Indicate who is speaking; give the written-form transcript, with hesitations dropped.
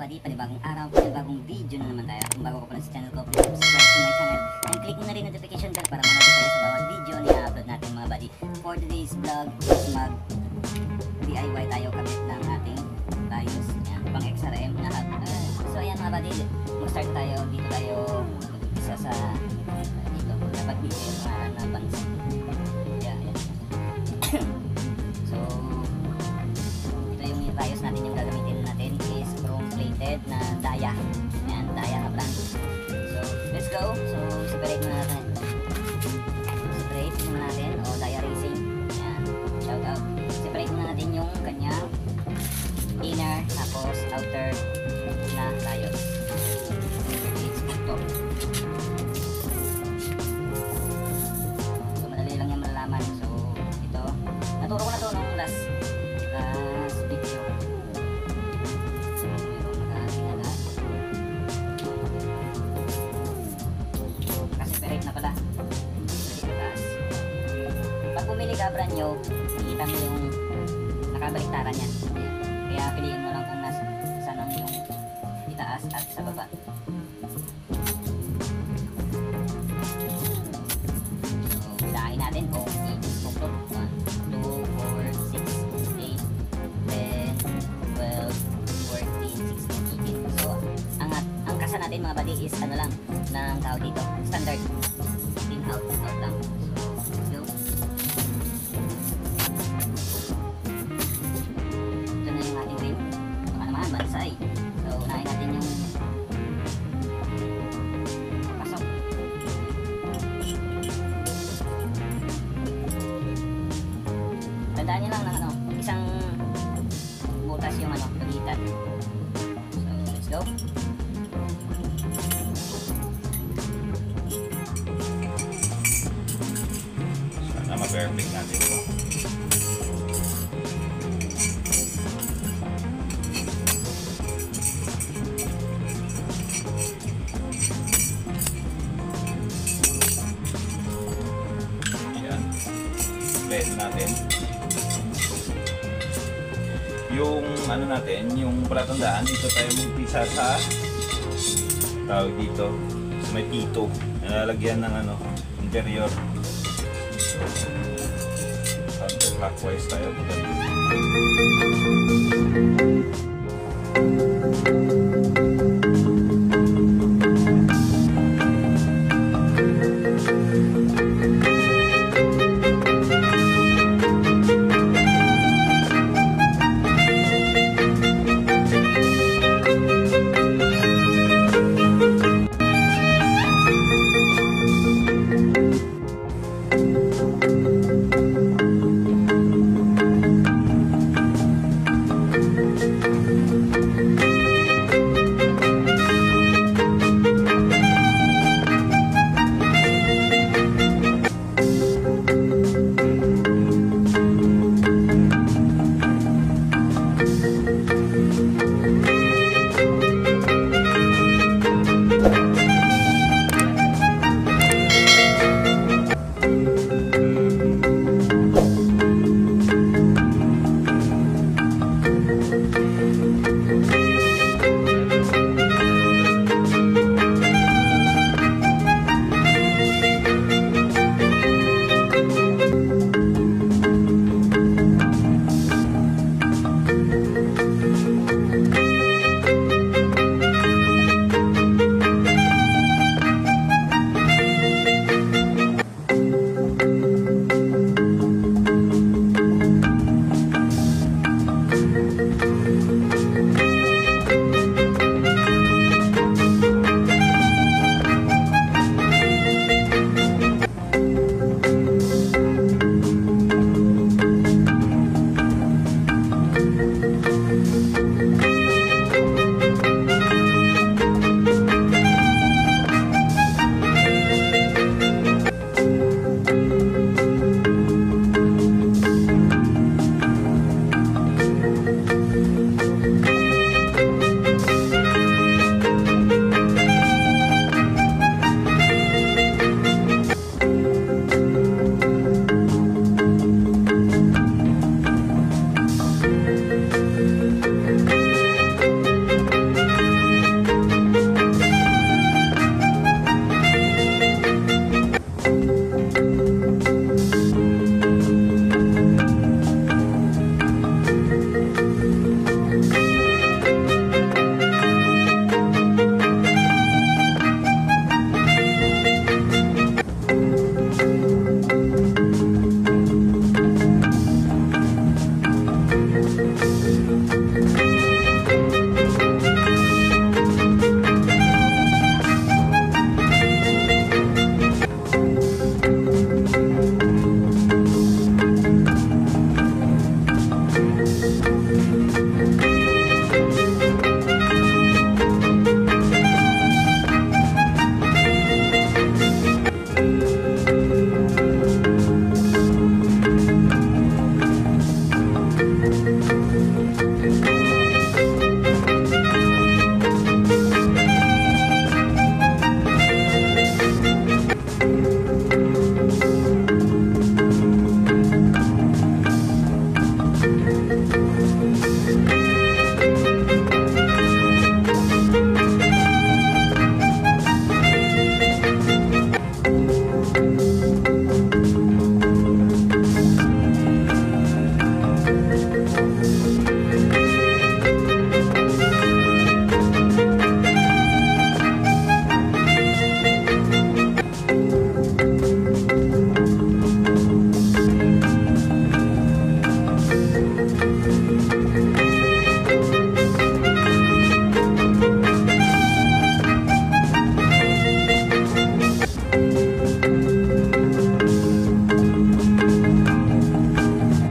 Speaker 1: buddy, panibagong araw, panibagong video na naman tayo. Kung bago ka pa lang sa channel ko, please subscribe to my channel and click mo na rin notification bell para manood kayo sa bawat video na i-upload natin mga buddy. For today's vlog is mag DIY tayo kabit ng ating tayos. Yan, pang XRM na hub. So ayan mga buddy, mag-start tayo. Dito tayo isa sa dito. Dapat dito yung mga napansin. Yan. So ito yung tayos natin, yung gagamitin natin is chrome plated na Daya. Yan, Daya na brand. So let's go. So separate muna natin. Separate muna natin. O Daya Racing. Yan, shout out. Separate muna natin yung kanyang inner tapos outer na tayos. So madali lang yung malalaman. So ito, naturo ko na to nung last video. So meron nakatingala. Nakaseparate na pala. Pag bumili ka brand new, makikita mo yung nakabaliktaran yan. Kaya piliin mo lang kung saan ang yung itaas at sa baba. So, bilahin natin kung i-discook 1, 2, 4, 6, 8, 10, 12, 14, 16, 18. So, ang kasa natin mga buddy is ano lang, ng tawag dito, standard. 15 out lang. So, let's go. Bansay. So, unahin natin yung pasok. Tandaan nyo lang ng isang butas yung pagitan. So, let's go.
Speaker 2: Sana ma-perfect natin ito. Natin yung natin, yung palatandaan dito tayo magpisa sa tawag dito sa may pito, nalalagyan ng interior. So, counterclockwise tayo.